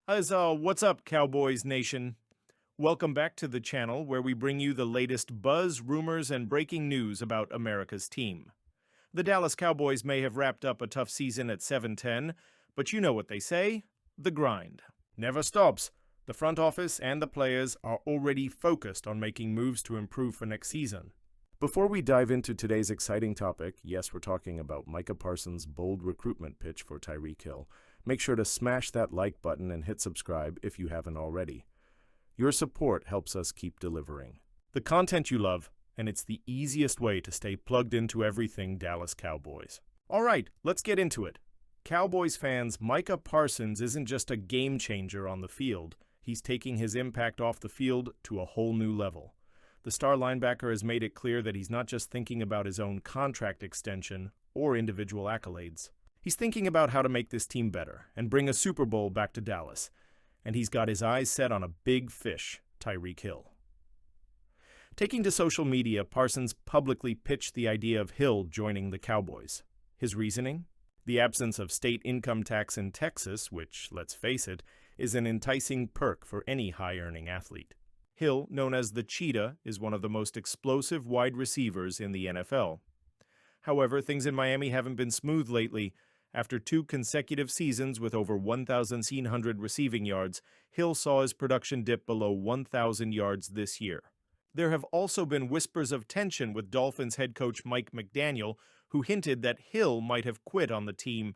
What's up, Cowboys Nation? Welcome back to the channel where we bring you the latest buzz, rumors, and breaking news about America's team. The Dallas Cowboys may have wrapped up a tough season at 7-10, but you know what they say, the grind never stops. The front office and the players are already focused on making moves to improve for next season. Before we dive into today's exciting topic, yes, we're talking about Micah Parsons' bold recruitment pitch for Tyreek Hill. Make sure to smash that like button and hit subscribe if you haven't already. Your support helps us keep delivering the content you love, and it's the easiest way to stay plugged into everything Dallas Cowboys. All right, let's get into it. Cowboys fans, Micah Parsons isn't just a game changer on the field. He's taking his impact off the field to a whole new level. The star linebacker has made it clear that he's not just thinking about his own contract extension or individual accolades. He's thinking about how to make this team better and bring a Super Bowl back to Dallas. And he's got his eyes set on a big fish, Tyreek Hill. Taking to social media, Parsons publicly pitched the idea of Hill joining the Cowboys. His reasoning? The absence of state income tax in Texas, which, let's face it, is an enticing perk for any high-earning athlete. Hill, known as the Cheetah, is one of the most explosive wide receivers in the NFL. However, things in Miami haven't been smooth lately. After 2 consecutive seasons with over 1,100 receiving yards, Hill saw his production dip below 1,000 yards this year. There have also been whispers of tension with Dolphins head coach Mike McDaniel, who hinted that Hill might have quit on the team.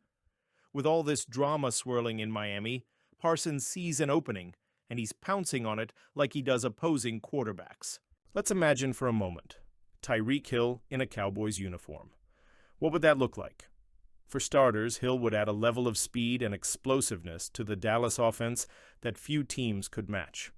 With all this drama swirling in Miami, Parsons sees an opening, and he's pouncing on it like he does opposing quarterbacks. Let's imagine for a moment Tyreek Hill in a Cowboys uniform. What would that look like? For starters, Hill would add a level of speed and explosiveness to the Dallas offense that few teams could match.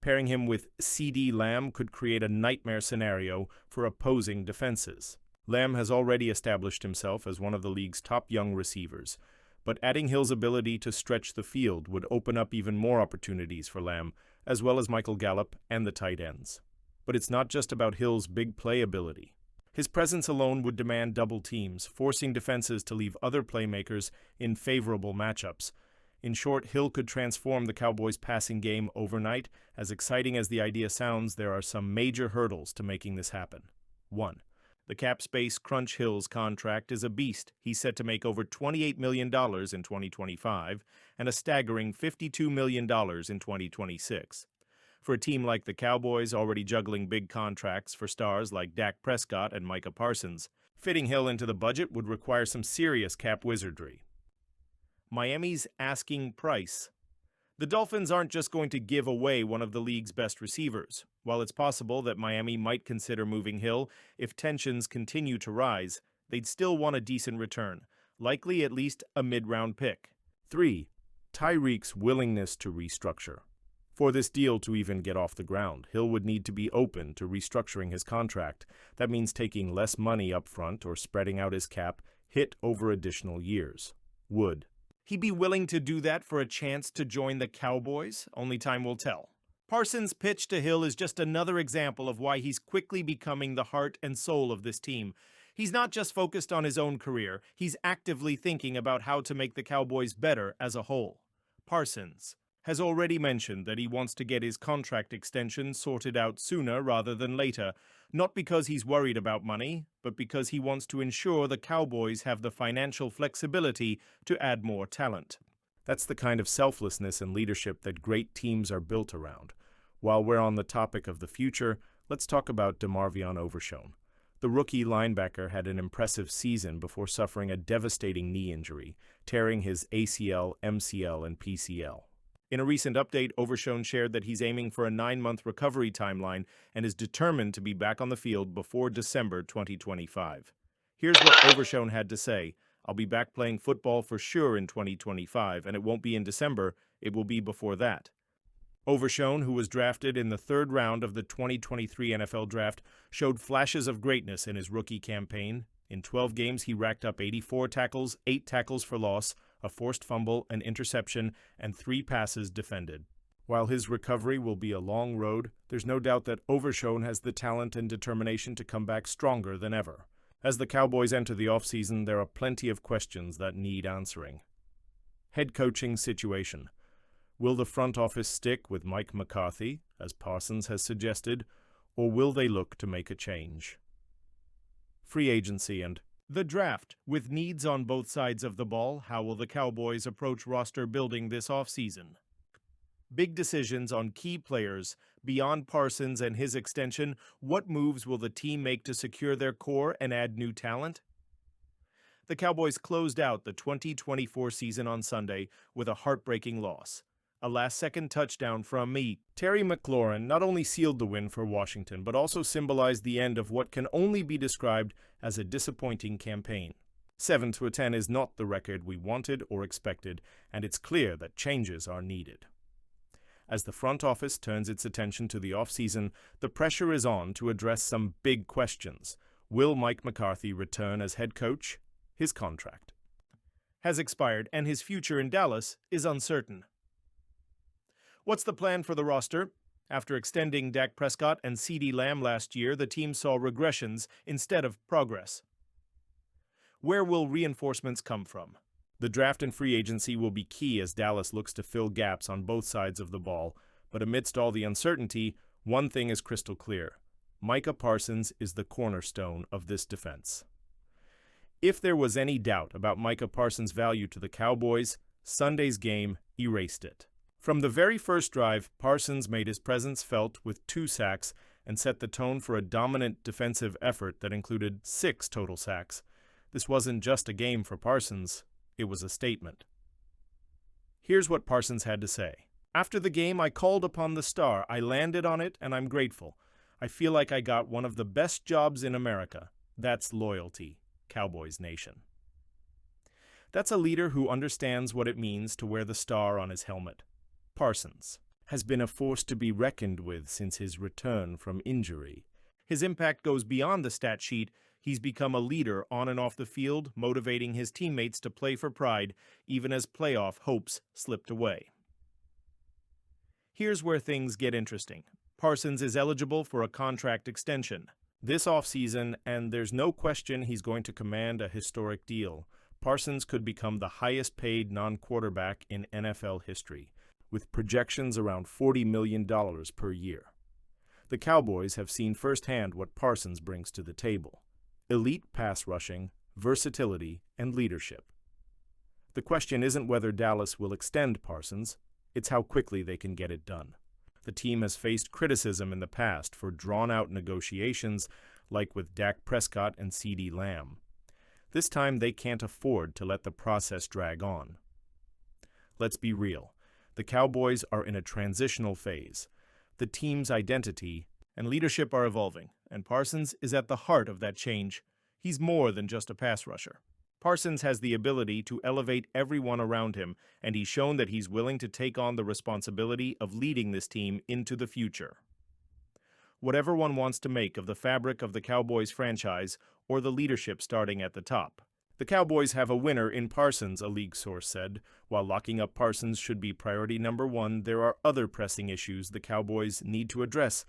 Pairing him with CeeDee Lamb could create a nightmare scenario for opposing defenses. Lamb has already established himself as one of the league's top young receivers, but adding Hill's ability to stretch the field would open up even more opportunities for Lamb, as well as Michael Gallup and the tight ends. But it's not just about Hill's big play ability. His presence alone would demand double teams, forcing defenses to leave other playmakers in favorable matchups. In short, Hill could transform the Cowboys' passing game overnight. As exciting as the idea sounds, there are some major hurdles to making this happen. 1. The cap space crunch Hill's contract is a beast. He's set to make over $28 million in 2025 and a staggering $52 million in 2026. For a team like the Cowboys, already juggling big contracts for stars like Dak Prescott and Micah Parsons, fitting Hill into the budget would require some serious cap wizardry. Miami's asking price. The Dolphins aren't just going to give away one of the league's best receivers. While it's possible that Miami might consider moving Hill if tensions continue to rise, they'd still want a decent return, likely at least a mid-round pick. 3. Tyreek's willingness to restructure. For this deal to even get off the ground, Hill would need to be open to restructuring his contract. That means taking less money up front or spreading out his cap hit over additional years. Would he be willing to do that for a chance to join the Cowboys? Only time will tell. Parsons' pitch to Hill is just another example of why he's quickly becoming the heart and soul of this team. He's not just focused on his own career, he's actively thinking about how to make the Cowboys better as a whole. Parsons has already mentioned that he wants to get his contract extension sorted out sooner rather than later, not because he's worried about money, but because he wants to ensure the Cowboys have the financial flexibility to add more talent. That's the kind of selflessness and leadership that great teams are built around. While we're on the topic of the future, let's talk about Demarcus Overton. The rookie linebacker had an impressive season before suffering a devastating knee injury, tearing his ACL, MCL, and PCL. In a recent update, Overton shared that he's aiming for a 9-month recovery timeline and is determined to be back on the field before December 2025. Here's what Overton had to say. I'll be back playing football for sure in 2025, and it won't be in December, it will be before that. Overton, who was drafted in the 3rd round of the 2023 NFL Draft, showed flashes of greatness in his rookie campaign. In 12 games, he racked up 84 tackles, 8 tackles for loss, a forced fumble, an interception, and 3 passes defended. While his recovery will be a long road, there's no doubt that Overton has the talent and determination to come back stronger than ever. As the Cowboys enter the offseason, there are plenty of questions that need answering. Head coaching situation. Will the front office stick with Mike McCarthy, as Parsons has suggested, or will they look to make a change? Free agency and the draft. With needs on both sides of the ball, how will the Cowboys approach roster building this offseason? Big decisions on key players. Beyond Parsons and his extension, what moves will the team make to secure their core and add new talent? The Cowboys closed out the 2024 season on Sunday with a heartbreaking loss. A last-second touchdown from Terry McLaurin not only sealed the win for Washington, but also symbolized the end of what can only be described as a disappointing campaign. 7-10 is not the record we wanted or expected, and it's clear that changes are needed. As the front office turns its attention to the offseason, the pressure is on to address some big questions. Will Mike McCarthy return as head coach? His contract has expired, and his future in Dallas is uncertain. What's the plan for the roster? After extending Dak Prescott and CeeDee Lamb last year, the team saw regressions instead of progress. Where will reinforcements come from? The draft and free agency will be key as Dallas looks to fill gaps on both sides of the ball, but amidst all the uncertainty, one thing is crystal clear. Micah Parsons is the cornerstone of this defense. If there was any doubt about Micah Parsons' value to the Cowboys, Sunday's game erased it. From the very first drive, Parsons made his presence felt with 2 sacks and set the tone for a dominant defensive effort that included 6 total sacks. This wasn't just a game for Parsons, it was a statement. Here's what Parsons had to say. After the game, I called upon the star. I landed on it, and I'm grateful. I feel like I got one of the best jobs in America. That's loyalty, Cowboys Nation. That's a leader who understands what it means to wear the star on his helmet. Parsons has been a force to be reckoned with since his return from injury. His impact goes beyond the stat sheet. He's become a leader on and off the field, motivating his teammates to play for pride, even as playoff hopes slipped away. Here's where things get interesting. Parsons is eligible for a contract extension this offseason, and there's no question he's going to command a historic deal. Parsons could become the highest-paid non-quarterback in NFL history, with projections around $40 million per year. The Cowboys have seen firsthand what Parsons brings to the table: elite pass rushing, versatility, and leadership. The question isn't whether Dallas will extend Parsons, it's how quickly they can get it done. The team has faced criticism in the past for drawn-out negotiations, like with Dak Prescott and CeeDee Lamb. This time they can't afford to let the process drag on. Let's be real. The Cowboys are in a transitional phase. The team's identity and leadership are evolving, and Parsons is at the heart of that change. He's more than just a pass rusher. Parsons has the ability to elevate everyone around him, and he's shown that he's willing to take on the responsibility of leading this team into the future. Whatever one wants to make of the fabric of the Cowboys franchise or the leadership starting at the top, the Cowboys have a winner in Parsons, a league source said. While locking up Parsons should be priority number 1, there are other pressing issues the Cowboys need to address.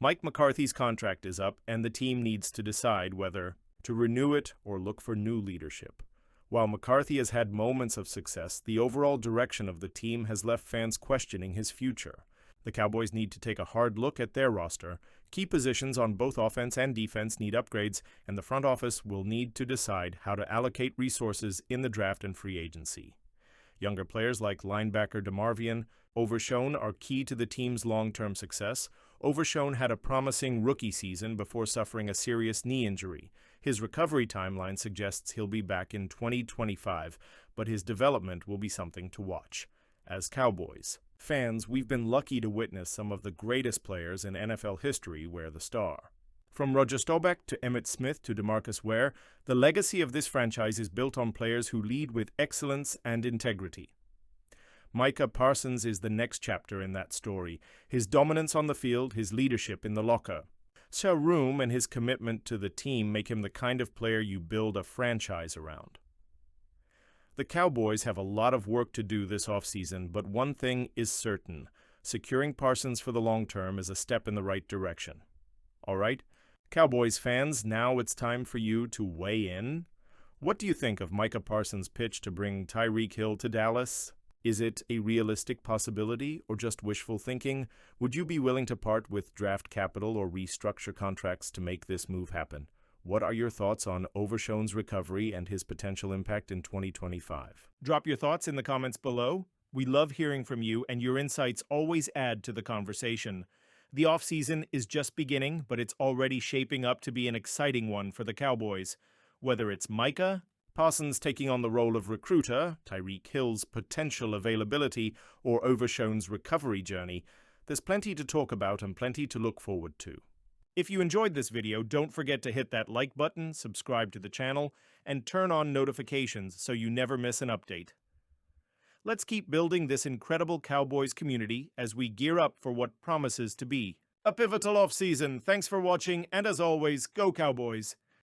Mike McCarthy's contract is up, and the team needs to decide whether to renew it or look for new leadership. While McCarthy has had moments of success, the overall direction of the team has left fans questioning his future. The Cowboys need to take a hard look at their roster. Key positions on both offense and defense need upgrades, and the front office will need to decide how to allocate resources in the draft and free agency. Younger players like linebacker Demarcus Overton are key to the team's long-term success. Overton had a promising rookie season before suffering a serious knee injury. His recovery timeline suggests he'll be back in 2025, but his development will be something to watch. As Cowboys fans, we've been lucky to witness some of the greatest players in NFL history wear the star. From Roger Staubach to Emmitt Smith to Demarcus Ware, the legacy of this franchise is built on players who lead with excellence and integrity. Micah Parsons is the next chapter in that story. His dominance on the field, his leadership in the locker room, and his commitment to the team make him the kind of player you build a franchise around. The Cowboys have a lot of work to do this offseason, but one thing is certain: securing Parsons for the long term is a step in the right direction. All right, Cowboys fans, now it's time for you to weigh in. What do you think of Micah Parsons' pitch to bring Tyreek Hill to Dallas? Is it a realistic possibility or just wishful thinking? Would you be willing to part with draft capital or restructure contracts to make this move happen? What are your thoughts on Overshown's recovery and his potential impact in 2025? Drop your thoughts in the comments below. We love hearing from you, and your insights always add to the conversation. The offseason is just beginning, but it's already shaping up to be an exciting one for the Cowboys. Whether it's Micah Parsons taking on the role of recruiter, Tyreek Hill's potential availability, or Overshown's recovery journey, there's plenty to talk about and plenty to look forward to. If you enjoyed this video, don't forget to hit that like button, subscribe to the channel, and turn on notifications so you never miss an update. Let's keep building this incredible Cowboys community as we gear up for what promises to be a pivotal offseason. Thanks for watching, and as always, go Cowboys!